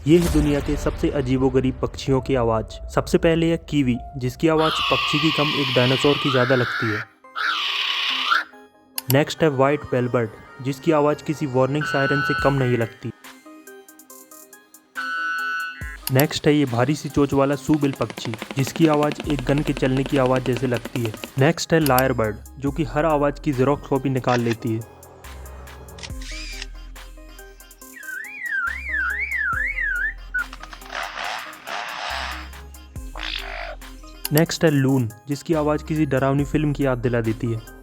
ये है दुनिया के सबसे अजीबोगरीब पक्षियों की आवाज़। सबसे पहले है कीवी, जिसकी आवाज़ पक्षी की कम एक डायनासोर की ज़्यादा लगती है। नेक्स्ट है वाइट बेलबर्ड, जिसकी आवाज़ किसी वार्निंग सायरन से कम नहीं लगती। नेक्स्ट है ये भारी सी चोंच वाला सूबिल पक्षी, जिसकी आवाज़ एक गन के चलने की आवाज़ जैसे लगती है। नेक्स्ट है लायर बर्ड, जो कि हर आवाज़ की ज़ेरोक्स कॉपी निकाल लेती है। नेक्स्ट है लून, जिसकी आवाज़ किसी डरावनी फिल्म की याद दिला देती है।